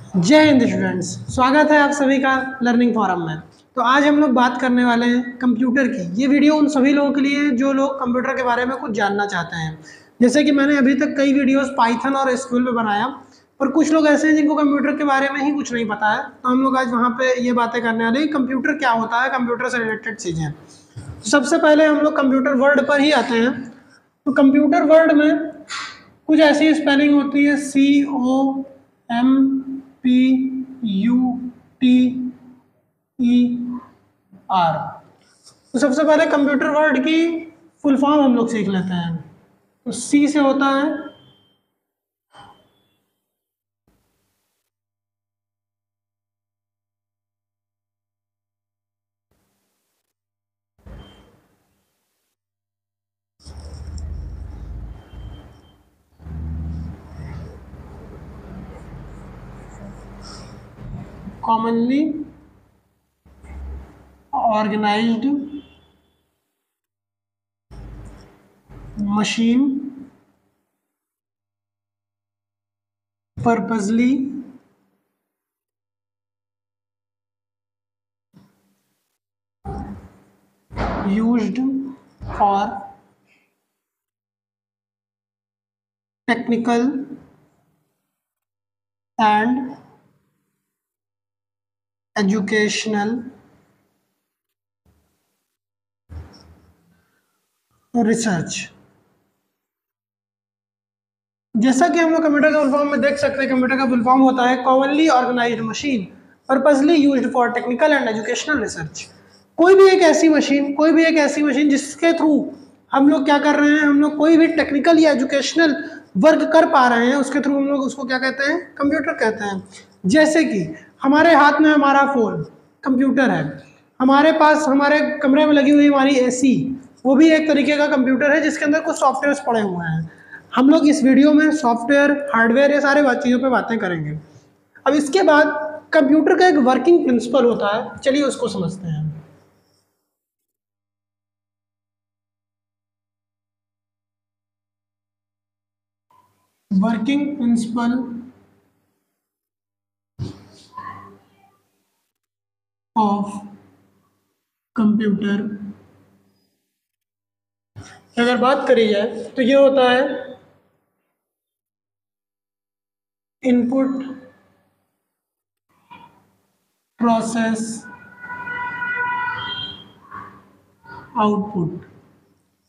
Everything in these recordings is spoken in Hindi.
जय हिंद स्टूडेंट्स, स्वागत है आप सभी का लर्निंग फोरम में। तो आज हम लोग बात करने वाले हैं कंप्यूटर की। ये वीडियो उन सभी लोगों के लिए है जो लोग कंप्यूटर के बारे में कुछ जानना चाहते हैं। जैसे कि मैंने अभी तक कई वीडियोस पाइथन और एसक्यूएल पे बनाया, पर कुछ लोग ऐसे हैं जिनको कंप्यूटर के बारे में ही कुछ नहीं पता है। तो हम लोग आज वहाँ पे ये बातें करने वाले हैं कंप्यूटर क्या होता है, कंप्यूटर से रिलेटेड चीज़ें। तो सबसे पहले हम लोग कंप्यूटर वर्ड पर ही आते हैं। तो कंप्यूटर वर्ड में कुछ ऐसी स्पेलिंग होती है COMPUTER। तो सबसे पहले कंप्यूटर वर्ड की फुल फॉर्म हम लोग सीख लेते हैं। तो सी से होता है commonly organised machine purposely used for technical and educational research। जैसा कि हम लोग कंप्यूटर का फुल फॉर्म में देख सकते हैं, कंप्यूटर का फुल फॉर्म होता है commonly organised machine purposely used for technical and educational research. कोई भी एक ऐसी मशीन जिसके थ्रू हम लोग क्या कर रहे हैं, हम लोग कोई भी टेक्निकल या एजुकेशनल वर्क कर पा रहे हैं, उसके थ्रू हम लोग उसको क्या कहते हैं, कंप्यूटर कहते हैं। जैसे कि हमारे हाथ में हमारा फोन कंप्यूटर है, हमारे पास हमारे कमरे में लगी हुई हमारी एसी, वो भी एक तरीके का कंप्यूटर है जिसके अंदर कुछ सॉफ्टवेयर पड़े हुए हैं। हम लोग इस वीडियो में सॉफ्टवेयर, हार्डवेयर, ये सारे चीज़ों पे बातें करेंगे। अब इसके बाद कंप्यूटर का एक वर्किंग प्रिंसिपल होता है, चलिए उसको समझते हैं। वर्किंग प्रिंसिपल ऑफ कंप्यूटर अगर बात करी जाए तो ये होता है इनपुट, प्रोसेस, आउटपुट।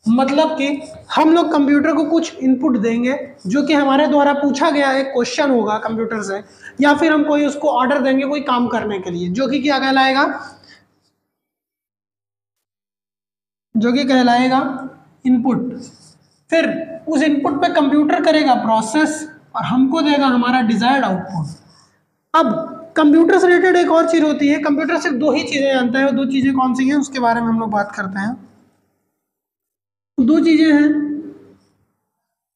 मतलब कि हम लोग कंप्यूटर को कुछ इनपुट देंगे जो कि हमारे द्वारा पूछा गया एक क्वेश्चन होगा कंप्यूटर से, या फिर हम कोई उसको ऑर्डर देंगे कोई काम करने के लिए, जो कि क्या कहलाएगा, इनपुट। फिर उस इनपुट पे कंप्यूटर करेगा प्रोसेस और हमको देगा हमारा डिजायर्ड आउटपुट। अब कंप्यूटर से रिलेटेड एक और चीज होती है, कंप्यूटर सिर्फ दो ही चीजें जानता है, वो दो चीजें कौन सी हैं उसके बारे में हम लोग बात करते हैं। दो चीजें हैं,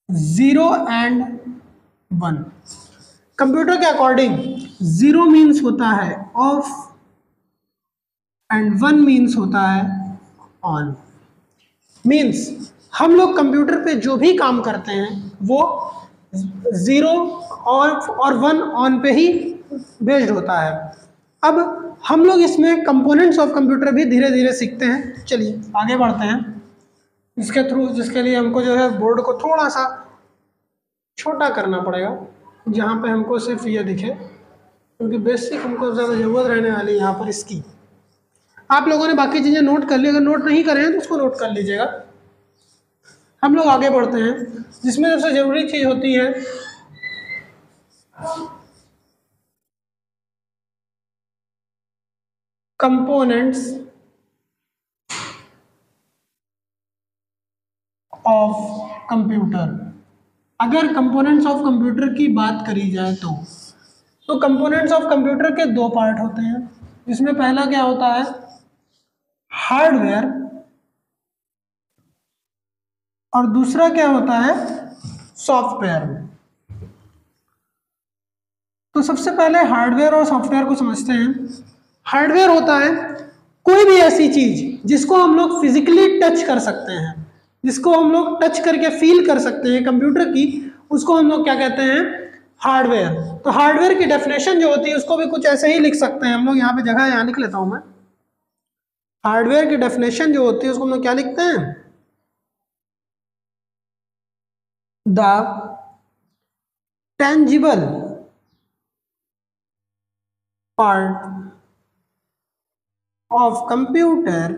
0 एंड 1। कंप्यूटर के अकॉर्डिंग 0 मीन्स होता है ऑफ एंड 1 मीन्स होता है ऑन। मीन्स हम लोग कंप्यूटर पे जो भी काम करते हैं वो 0 और 1 ऑन पे ही बेस्ड होता है। अब हम लोग इसमें कंपोनेंट्स ऑफ कंप्यूटर भी धीरे धीरे सीखते हैं। चलिए आगे बढ़ते हैं जिसके लिए हमको जो है बोर्ड को थोड़ा सा छोटा करना पड़ेगा, जहाँ पे हमको सिर्फ ये दिखे, क्योंकि बेसिक हमको ज़्यादा ज़रूरत रहने वाली है यहाँ पर इसकी। आप लोगों ने बाकी चीज़ें नोट कर ली, अगर नोट नहीं करें तो उसको नोट कर लीजिएगा। हम लोग आगे बढ़ते हैं, जिसमें सबसे ज़रूरी चीज़ होती है कंपोनेंट्स ऑफ कंप्यूटर। अगर कंपोनेंट्स ऑफ कंप्यूटर की बात करी जाए तो कंपोनेंट्स ऑफ कंप्यूटर के दो पार्ट होते हैं, जिसमें पहला क्या होता है, हार्डवेयर, और दूसरा क्या होता है, सॉफ्टवेयर। तो सबसे पहले हार्डवेयर और सॉफ्टवेयर को समझते हैं। हार्डवेयर होता है कोई भी ऐसी चीज जिसको हम लोग फिजिकली टच कर सकते हैं, जिसको हम लोग टच करके फील कर सकते हैं कंप्यूटर की, उसको हम लोग क्या कहते हैं, हार्डवेयर। तो हार्डवेयर की डेफिनेशन जो होती है उसको भी कुछ ऐसे ही लिख सकते हैं हम लोग, यहाँ पे जगह यहाँ लिख लेता हूं मैं। हार्डवेयर की डेफिनेशन जो होती है उसको हम लोग क्या लिखते हैं, the tangible part of computer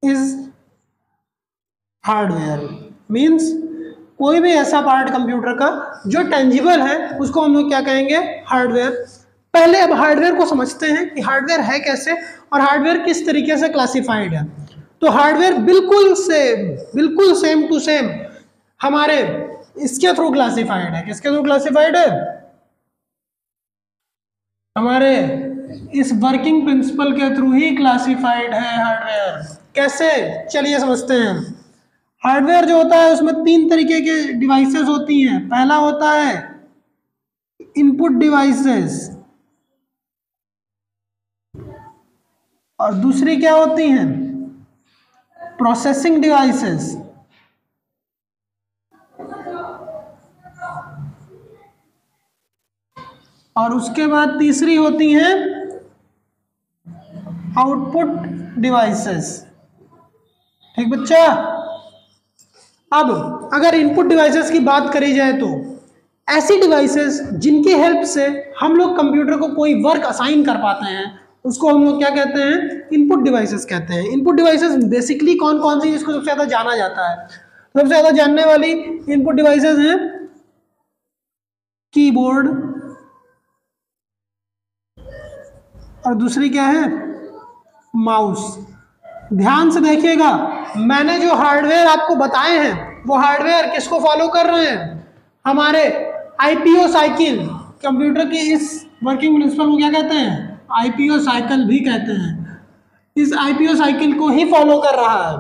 is hardware. Means कोई भी ऐसा पार्ट कंप्यूटर का जो टेंजिबल है उसको हम लोग क्या कहेंगे, हार्डवेयर। पहले अब हार्डवेयर को समझते हैं कि हार्डवेयर है कैसे और हार्डवेयर किस तरीके से क्लासिफाइड है। तो हार्डवेयर बिल्कुल सेम टू सेम हमारे इसके थ्रू क्लासिफाइड है। किसके थ्रू क्लासिफाइड है, हमारे इस वर्किंग प्रिंसिपल के थ्रू ही क्लासिफाइड है हार्डवेयर। कैसे, चलिए समझते हैं। हार्डवेयर जो होता है उसमें तीन तरीके के डिवाइसेस होती हैं। पहला होता है इनपुट डिवाइसेस और दूसरी क्या होती हैं, प्रोसेसिंग डिवाइसेस। और उसके बाद तीसरी होती हैं आउटपुट डिवाइसेस। ठीक बच्चा। अब अगर इनपुट डिवाइसेस की बात करी जाए तो ऐसी डिवाइसेस जिनकी हेल्प से हम लोग कंप्यूटर को कोई वर्क असाइन कर पाते हैं उसको हम लोग क्या कहते हैं, इनपुट डिवाइसेस कहते हैं। इनपुट डिवाइसेस बेसिकली कौन कौन सी जिसको सबसे ज्यादा जाना जाता है, सबसे ज्यादा जानने वाली इनपुट डिवाइसेस हैं कीबोर्ड और दूसरी क्या है, माउस। ध्यान से देखिएगा, मैंने जो हार्डवेयर आपको बताए हैं वो हार्डवेयर किसको फॉलो कर रहे हैं, हमारे आईपीओ साइकिल। कंप्यूटर की इस वर्किंग प्रिंसिपल को क्या कहते हैं, आईपीओ साइकिल भी कहते हैं। इस आईपीओ साइकिल को ही फॉलो कर रहा है,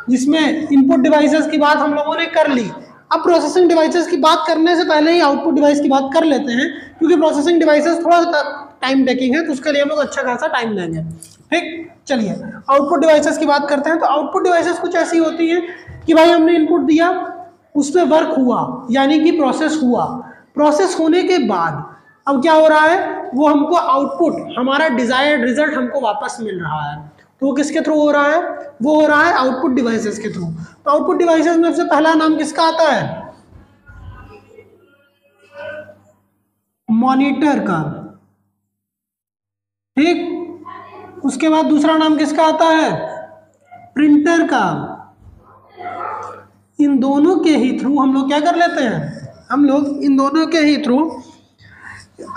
जिसमें इनपुट डिवाइसेस की बात हम लोगों ने कर ली। अब प्रोसेसिंग डिवाइसेस की बात करने से पहले ही आउटपुट डिवाइस की बात कर लेते हैं, क्योंकि प्रोसेसिंग डिवाइसेस थोड़ा सा टाइम टेकिंग है, तो उसके लिए हम लोग अच्छा खासा टाइम लेंगे। ठीक, चलिए आउटपुट डिवाइसेस की बात करते हैं। तो आउटपुट डिवाइसेस कुछ ऐसी होती हैं कि भाई हमने इनपुट दिया, उसमें वर्क हुआ, यानी कि प्रोसेस हुआ। प्रोसेस होने के बाद अब क्या हो रहा है, वो हमको आउटपुट, हमारा डिजायर्ड रिजल्ट हमको वापस मिल रहा है। तो वो किसके थ्रू हो रहा है, वो हो रहा है आउटपुट डिवाइसेस के थ्रू। तो आउटपुट डिवाइसेस में सबसे पहला नाम किसका आता है, मॉनिटर का। ठीक, उसके बाद दूसरा नाम किसका आता है, प्रिंटर का। इन दोनों के ही थ्रू हम लोग क्या कर लेते हैं, हम लोग इन दोनों के ही थ्रू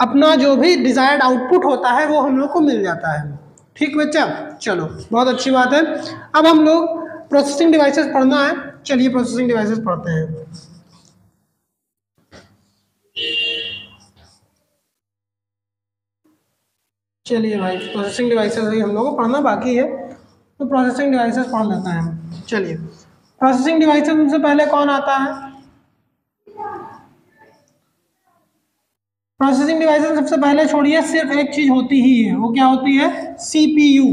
अपना जो भी डिजायर्ड आउटपुट होता है वो हम लोग को मिल जाता है। ठीक बच्चा, चलो बहुत अच्छी बात है। अब हम लोग प्रोसेसिंग डिवाइसेस पढ़ना है, चलिए प्रोसेसिंग डिवाइसेस पढ़ते हैं। चलिए भाई, प्रोसेसिंग डिवाइसेस भी हम लोग को पढ़ना बाकी है, तो प्रोसेसिंग डिवाइसेस पढ़ लेते हैं हम। चलिए, प्रोसेसिंग डिवाइसेस में से पहले कौन आता है, प्रोसेसिंग डिवाइसेस सबसे पहले छोड़िए, सिर्फ एक चीज होती ही है, वो क्या होती है, सीपीयू।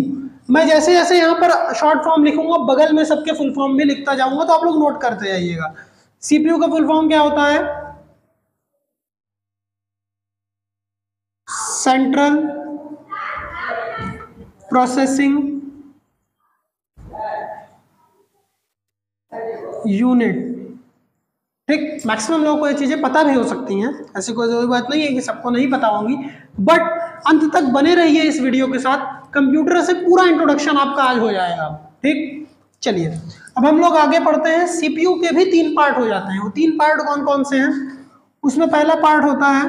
मैं जैसे जैसे यहाँ पर शॉर्ट फॉर्म लिखूंगा बगल में सबके फुल फॉर्म भी लिखता जाऊंगा, तो आप लोग नोट करते जाइएगा। सीपीयू का फुल फॉर्म क्या होता है, सेंट्रल प्रोसेसिंग यूनिट। ठीक, मैक्सिमम लोगों को ये चीजें पता भी हो सकती हैं, ऐसी कोई जरूरी बात नहीं है कि सबको नहीं पता होंगी, बट अंत तक बने रहिए इस वीडियो के साथ, कंप्यूटर से पूरा इंट्रोडक्शन आपका आज हो जाएगा। ठीक, चलिए अब हम लोग आगे पढ़ते हैं। सीपीयू के भी तीन पार्ट हो जाते हैं। वो तीन पार्ट कौन कौन से हैं, उसमें पहला पार्ट होता है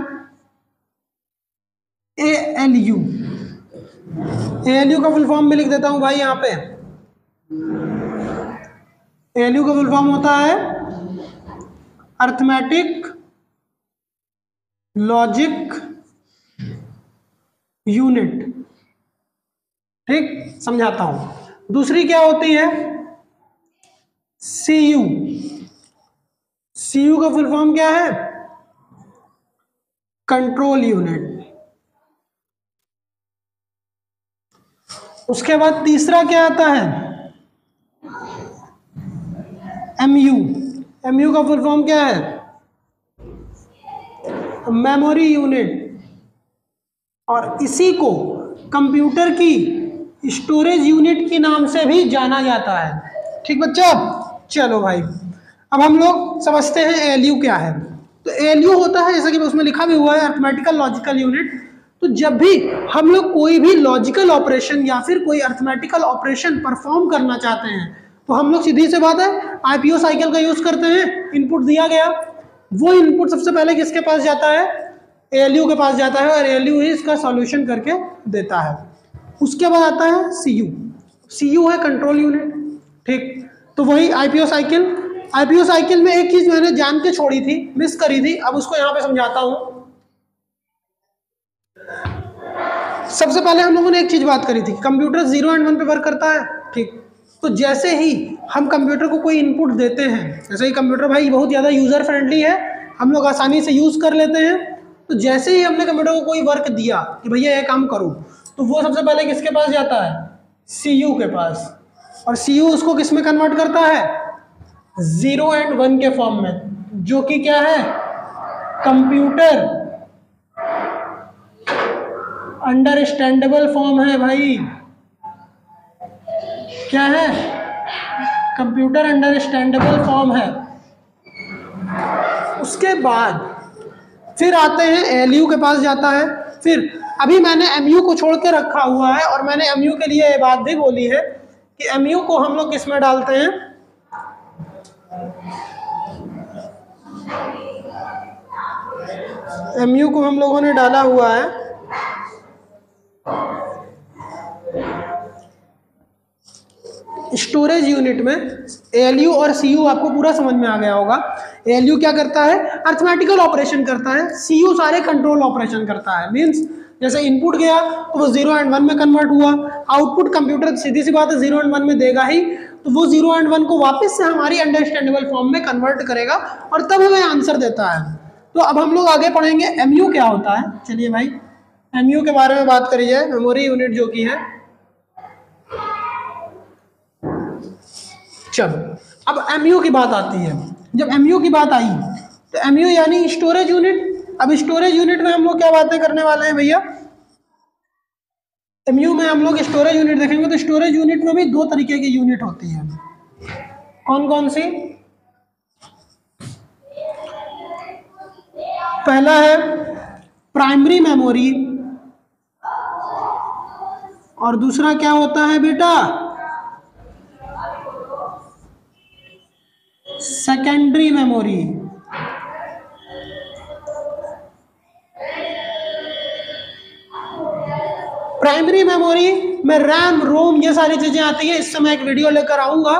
एएलयू। एएलयू का फुल फॉर्म भी लिख देता हूं भाई यहाँ पे। एएलयू का फुल फॉर्म होता है अर्थमेटिक लॉजिक यूनिट। ठीक, समझाता हूं। दूसरी क्या होती है, सीयू। सीयू का फुल फॉर्म क्या है, कंट्रोल यूनिट। उसके बाद तीसरा क्या आता है, एमयू। एमयू का फुल फॉर्म क्या है? मेमोरी यूनिट, और इसी को कंप्यूटर की स्टोरेज यूनिट के नाम से भी जाना जाता है। ठीक बच्चा, चलो भाई अब हम लोग समझते हैं एएलयू क्या है। तो एएलयू होता है, जैसा कि उसमें लिखा भी हुआ है, अर्थमेटिकल लॉजिकल यूनिट। तो जब भी हम लोग कोई भी लॉजिकल ऑपरेशन या फिर कोई अर्थमेटिकल ऑपरेशन परफॉर्म करना चाहते हैं तो हम लोग सीधी सी बात है आईपीओ साइकिल का यूज करते हैं। इनपुट दिया गया, वो इनपुट सबसे पहले किसके पास जाता है? एएलयू के पास जाता है, और एएलयू ही इसका सॉल्यूशन करके देता है। उसके बाद आता है सीयू। सीयू है कंट्रोल यूनिट। ठीक, तो वही आईपीओ साइकिल। आईपीओ साइकिल में एक चीज मैंने जान के छोड़ी थी, मिस करी थी, अब उसको यहाँ पे समझाता हूं। सबसे पहले हम लोगों ने एक चीज बात करी थी, कंप्यूटर 0 एंड 1 पे वर्क करता है। ठीक, तो जैसे ही हम कंप्यूटर को कोई इनपुट देते हैं, जैसे ही कंप्यूटर भाई बहुत ज़्यादा यूज़र फ्रेंडली है, हम लोग आसानी से यूज़ कर लेते हैं। तो जैसे ही हमने कंप्यूटर को कोई वर्क दिया कि भैया ये काम करो, तो वो सबसे पहले किसके पास जाता है? सीयू के पास। और सीयू उसको किस में कन्वर्ट करता है? 0 एंड 1 के फॉर्म में, जो कि क्या है? कंप्यूटर अंडरस्टैंडेबल फॉर्म है भाई। क्या है? कंप्यूटर अंडरस्टैंडेबल फॉर्म है। उसके बाद फिर आते हैं एएलयू के पास जाता है। फिर अभी मैंने एमयू को छोड़ के रखा हुआ है, और मैंने एमयू के लिए ये बात भी बोली है कि एमयू को हम लोग किसमें डालते हैं? एमयू को हम लोगों ने डाला हुआ है स्टोरेज यूनिट में। एएलयू और सीयू आपको पूरा समझ में आ गया होगा। एएलयू क्या करता है? अर्थमेटिकल ऑपरेशन करता है। सीयू सारे कंट्रोल ऑपरेशन करता है। मींस जैसे इनपुट गया तो वो 0 एंड 1 में कन्वर्ट हुआ, आउटपुट कंप्यूटर सीधी सी बात है 0 एंड 1 में देगा ही, तो वो 0 एंड 1 को वापस से हमारी अंडरस्टैंडेबल फॉर्म में कन्वर्ट करेगा और तब हमें आंसर देता है। तो अब हम लोग आगे पढ़ेंगे एमयू क्या होता है। चलिए भाई एमयू के बारे में बात करी जाए, मेमोरी यूनिट जो की है। चलो अब एमयू की बात आती है। जब एमयू की बात आई तो एमयू यानी स्टोरेज यूनिट। अब स्टोरेज यूनिट में हम लोग क्या बातें करने वाले हैं भैया? एमयू में हम लोग स्टोरेज यूनिट देखेंगे। तो स्टोरेज यूनिट में भी दो तरीके की यूनिट होती है। कौन कौन सी? पहला है प्राइमरी मेमोरी, और दूसरा क्या होता है बेटा? Secondary memory. प्राइमरी मेमोरी में रैम, रोम ये सारी चीजें आती हैं, इससे मैं एक वीडियो लेकर आऊंगा।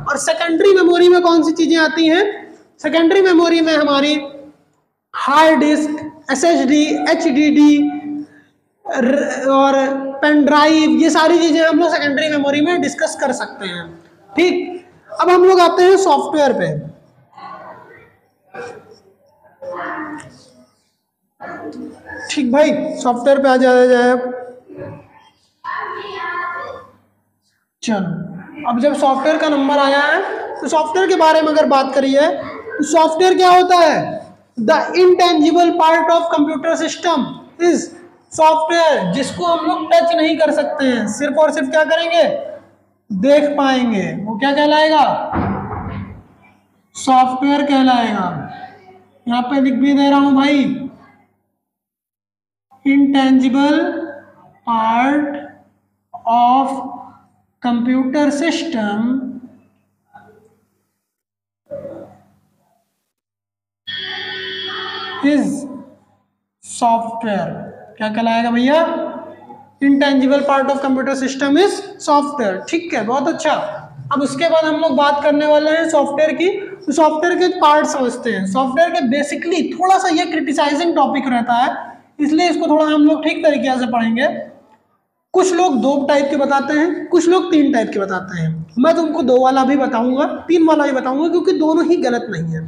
और सेकेंडरी मेमोरी में कौन सी चीजें आती हैं? सेकेंडरी मेमोरी में हमारी हार्ड डिस्क, एसएसडी, एचडीडी और पेन ड्राइव, ये सारी चीजें हम लोग सेकेंडरी मेमोरी में डिस्कस कर सकते हैं। ठीक, अब हम लोग आते हैं सॉफ्टवेयर पे। ठीक भाई, सॉफ्टवेयर पे आ जाए। चलो अब जब सॉफ्टवेयर का नंबर आया है तो सॉफ्टवेयर के बारे में अगर बात करी है तो सॉफ्टवेयर क्या होता है? The intangible part of computer system is software, जिसको हम लोग टच नहीं कर सकते हैं, सिर्फ और सिर्फ क्या करेंगे? देख पाएंगे। वो क्या कहलाएगा? सॉफ्टवेयर कहलाएगा। यहाँ पे लिख भी दे रहा हूं भाई, intangible part of computer system is software। क्या कहलाएगा भैया? Intangible part of computer system is software. ठीक है, बहुत अच्छा। अब उसके बाद हम लोग बात करने वाले हैं सॉफ्टवेयर की। तो सॉफ्टवेयर के पार्ट समझते हैं। सॉफ्टवेयर के बेसिकली थोड़ा सा ये क्रिटिसाइजिंग टॉपिक रहता है, इसलिए इसको थोड़ा हम लोग ठीक तरीके से पढ़ेंगे। कुछ लोग 2 टाइप के बताते हैं, कुछ लोग 3 टाइप के बताते हैं। मैं तुमको 2 वाला भी बताऊंगा, 3 वाला भी बताऊंगा, क्योंकि दोनों ही गलत नहीं है।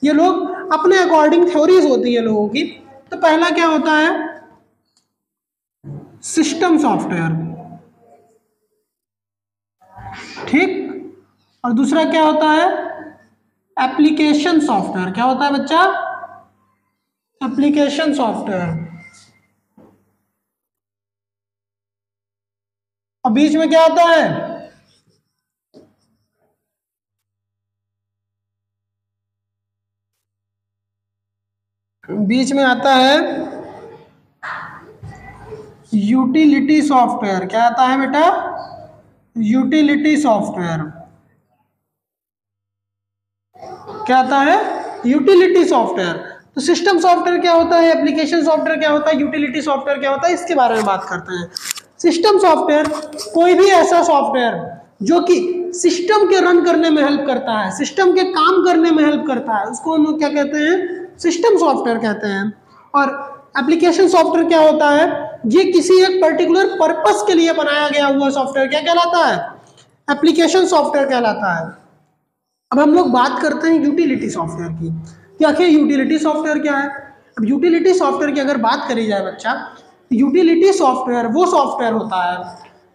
ये लोग अपने अकॉर्डिंग थ्योरीज होती है लोगों की। तो पहला क्या होता है? System software. ठीक, और दूसरा क्या होता है? एप्लीकेशन सॉफ्टवेयर क्या होता है बच्चा? Application software. और बीच में क्या आता है? बीच में आता है यूटिलिटी सॉफ्टवेयर। क्या आता है बेटा? Utility software. क्या आता है? Utility software. तो सिस्टम सॉफ्टवेयर क्या होता है, एप्लीकेशन सॉफ्टवेयर क्या होता है, यूटिलिटी सॉफ्टवेयर क्या होता है, इसके बारे में बात करते हैं। सिस्टम सॉफ्टवेयर कोई भी ऐसा सॉफ्टवेयर जो कि सिस्टम के रन करने में हेल्प करता है, सिस्टम के काम करने में हेल्प करता है, उसको हम लोग क्या कहते हैं? सिस्टम सॉफ्टवेयर कहते हैं। और एप्लीकेशन सॉफ्टवेयर क्या होता है? ये किसी एक पर्टिकुलर पर्पस के लिए बनाया गया हुआ सॉफ्टवेयर क्या कहलाता है? एप्लीकेशन सॉफ्टवेयर कहलाता है। अब हम लोग बात करते हैं यूटिलिटी सॉफ्टवेयर की कि आखिर यूटिलिटी सॉफ्टवेयर क्या है। अब यूटिलिटी सॉफ्टवेयर की अगर बात करी जाए बच्चा, यूटिलिटी सॉफ्टवेयर वो सॉफ्टवेयर होता है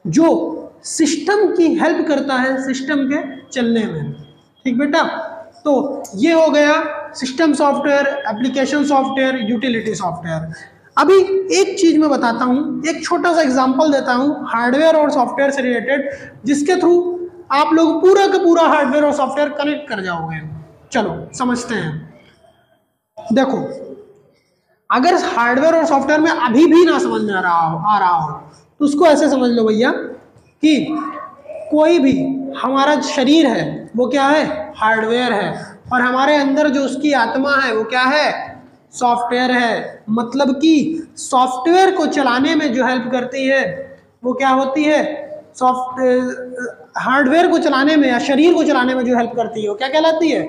जो सिस्टम की हेल्प करता है सिस्टम के चलने में। ठीक बेटा, तो ये हो गया system software, application software, utility software. अभी एक चीज मैं बताता हूँ, एक छोटा सा एग्जांपल देता हूँ हार्डवेयर और सॉफ्टवेयर से रिलेटेड, जिसके थ्रू आप लोग पूरा का पूरा हार्डवेयर और सॉफ्टवेयर कनेक्ट कर जाओगे। चलो समझते हैं। देखो, अगर हार्डवेयर और सॉफ्टवेयर में अभी भी ना समझ में आ रहा हो तो उसको ऐसे समझ लो भैया कि कोई भी हमारा शरीर है वो क्या है? हार्डवेयर है। और हमारे अंदर जो उसकी आत्मा है वो क्या है? सॉफ्टवेयर है। मतलब कि सॉफ्टवेयर को चलाने में जो हेल्प करती है वो क्या होती है? हार्डवेयर को चलाने में या शरीर को चलाने में जो हेल्प करती है वो क्या कहलाती है?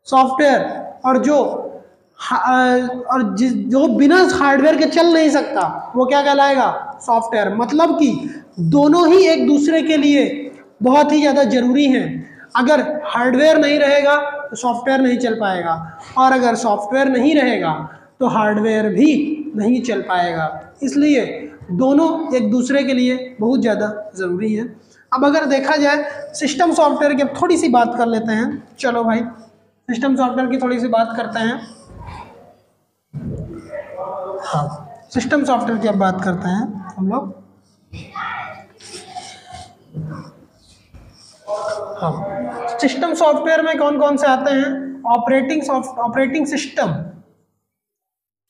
सॉफ्टवेयर। और जो बिना हार्डवेयर के चल नहीं सकता वो क्या कहलाएगा? सॉफ्टवेयर। मतलब कि दोनों ही एक दूसरे के लिए बहुत ही ज़्यादा जरूरी हैं। अगर हार्डवेयर नहीं रहेगा तो सॉफ्टवेयर नहीं चल पाएगा, और अगर सॉफ्टवेयर नहीं रहेगा तो हार्डवेयर भी नहीं चल पाएगा। इसलिए दोनों एक दूसरे के लिए बहुत ज़्यादा ज़रूरी है। अब अगर देखा जाए सिस्टम सॉफ्टवेयर की थोड़ी सी बात कर लेते हैं। चलो भाई, सिस्टम सॉफ्टवेयर की थोड़ी सी बात करते हैं। हाँ, सिस्टम सॉफ्टवेयर की अब बात करते हैं हम लोग। हाँ, सिस्टम सॉफ्टवेयर में कौन कौन से आते हैं? ऑपरेटिंग सिस्टम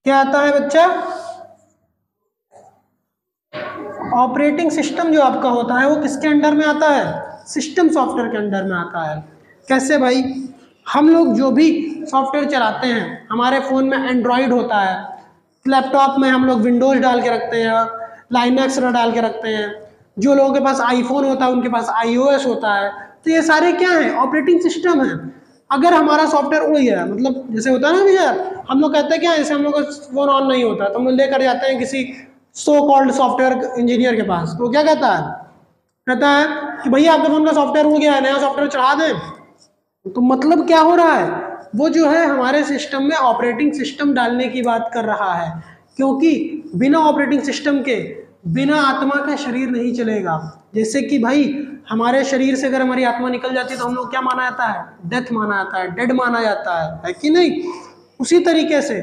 क्या आता है बच्चा? ऑपरेटिंग सिस्टम जो आपका होता है वो किसके अंडर में आता है? सिस्टम सॉफ्टवेयर के अंडर में आता है। कैसे भाई? हम लोग जो भी सॉफ्टवेयर चलाते हैं, हमारे फ़ोन में एंड्रॉयड होता है, लैपटॉप में हम लोग विंडोज़ डाल के रखते हैं, लाइनक्स डाल के रखते हैं, जो लोगों के पास आईफोन होता है उनके पास iOS होता है। तो ये सारे क्या हैं? ऑपरेटिंग सिस्टम है। अगर हमारा सॉफ्टवेयर उड़ गया, मतलब जैसे होता है ना कि यार हम लोग कहते हैं क्या, जैसे हम लोग का फ़ोन ऑन नहीं होता तो हम लोग लेकर जाते हैं किसी सो कॉल्ड सॉफ्टवेयर इंजीनियर के पास, तो क्या कहता है? कहता है कि भैया आपके फ़ोन का सॉफ्टवेयर उड़ गया है, नया सॉफ्टवेयर चढ़ा दें। तो मतलब क्या हो रहा है? वो जो है हमारे सिस्टम में ऑपरेटिंग सिस्टम डालने की बात कर रहा है, क्योंकि बिना ऑपरेटिंग सिस्टम के बिना आत्मा का शरीर नहीं चलेगा। जैसे कि भाई हमारे शरीर से अगर हमारी आत्मा निकल जाती है तो हम लोग क्या माना जाता है? डेथ माना जाता है, डेड माना जाता है कि नहीं? उसी तरीके से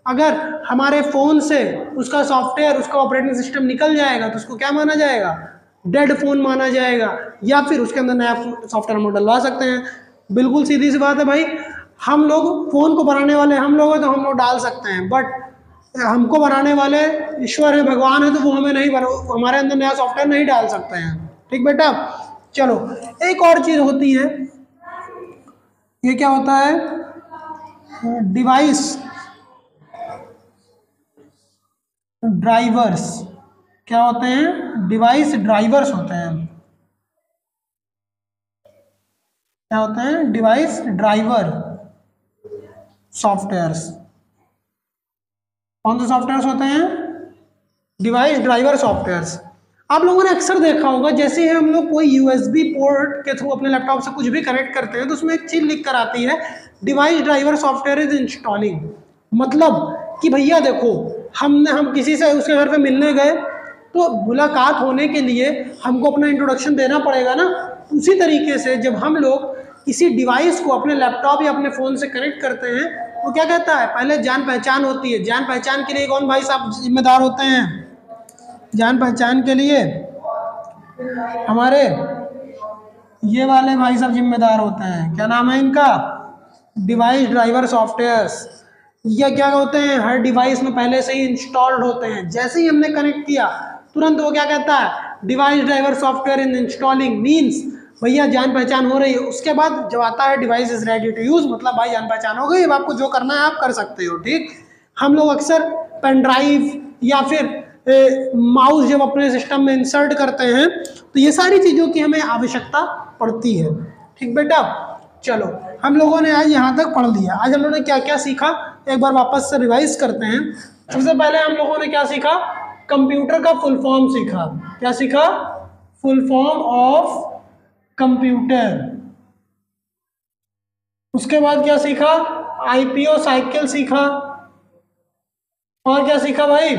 अगर हमारे फ़ोन से उसका सॉफ्टवेयर, उसका ऑपरेटिंग सिस्टम निकल जाएगा तो उसको क्या माना जाएगा? डेड फ़ोन माना जाएगा, या फिर उसके अंदर नया सॉफ्टवेयर हम डलवा सकते हैं। बिल्कुल सीधी सी बात है भाई, हम लोग फ़ोन को बनाने वाले हम लोग हैं तो हम लोग डाल सकते हैं, बट हमको बनाने वाले ईश्वर है, भगवान है, तो वो हमें नहीं हमारे अंदर नया सॉफ्टवेयर नहीं डाल सकते हैं। ठीक बेटा, चलो एक और चीज़ होती है, ये क्या होता है? Device drivers. क्या होते हैं? डिवाइस ड्राइवर्स होते हैं। क्या होते हैं? Device driver softwares. कौन से सॉफ्टवेयर्स होते हैं? Device driver softwares. आप लोगों ने अक्सर देखा होगा, जैसे ही हम लोग कोई USB पोर्ट के थ्रू अपने लैपटॉप से कुछ भी कनेक्ट करते हैं तो उसमें एक चीज लिख कर आती है, device driver software is installing. मतलब कि भैया देखो, हम किसी से उसके घर पे मिलने गए तो मुलाकात होने के लिए हमको अपना इंट्रोडक्शन देना पड़ेगा ना। उसी तरीके से जब हम लोग किसी डिवाइस को अपने लैपटॉप या अपने फ़ोन से कनेक्ट करते हैं, वो क्या कहता है, पहले जान पहचान होती है। जान पहचान के लिए कौन भाई साहब जिम्मेदार होते हैं? जान पहचान के लिए हमारे ये वाले भाई साहब जिम्मेदार होते हैं। क्या नाम है इनका? Device driver softwares. ये क्या होते हैं, हर डिवाइस में पहले से ही इंस्टॉल्ड होते हैं। जैसे ही हमने कनेक्ट किया तुरंत वो क्या कहता है, device driver software in installing, means भैया जान पहचान हो रही है। उसके बाद जब आता है device is ready to use, मतलब भाई जान पहचान हो गई, अब आपको जो करना है आप कर सकते हो। ठीक, हम लोग अक्सर पेन ड्राइव या फिर माउस जब अपने सिस्टम में इंसर्ट करते हैं तो ये सारी चीज़ों की हमें आवश्यकता पड़ती है। ठीक बेटा, चलो हम लोगों ने आज यहाँ तक पढ़ लिया। आज हम लोगों ने क्या क्या सीखा, एक बार वापस से रिवाइज करते हैं। सबसे पहले हम लोगों ने क्या सीखा, कंप्यूटर का फुल फॉर्म सीखा। क्या सीखा? Full form of computer. उसके बाद क्या सीखा? आईपीओ साइकिल सीखा। और क्या सीखा भाई?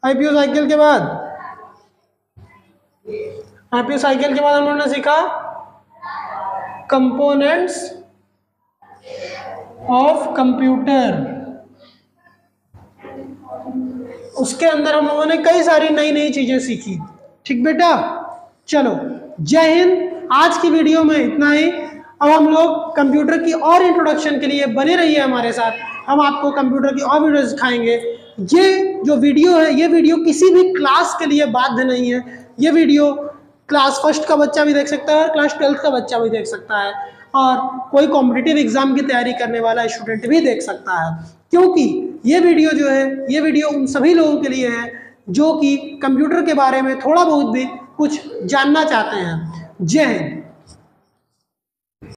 आईपीओ साइकिल के बाद हम लोगों ने सीखा कंपोनेंट्स ऑफ कंप्यूटर। उसके अंदर हम लोगों ने कई सारी नई नई चीजें सीखी। ठीक बेटा, चलो जय हिंद। आज की वीडियो में इतना ही। अब हम लोग कंप्यूटर की और इंट्रोडक्शन के लिए बने रहिए हमारे साथ, हम आपको कंप्यूटर की और वीडियो सिखाएंगे। ये जो वीडियो है, ये वीडियो किसी भी क्लास के लिए बाध्य नहीं है। ये वीडियो क्लास फर्स्ट का बच्चा भी देख सकता है, क्लास 12th का बच्चा भी देख सकता है, और कोई कॉम्पिटिटिव एग्जाम की तैयारी करने वाला स्टूडेंट भी देख सकता है। क्योंकि ये वीडियो जो है, ये वीडियो उन सभी लोगों के लिए है जो कि कंप्यूटर के बारे में थोड़ा बहुत भी कुछ जानना चाहते हैं। जय हिंद।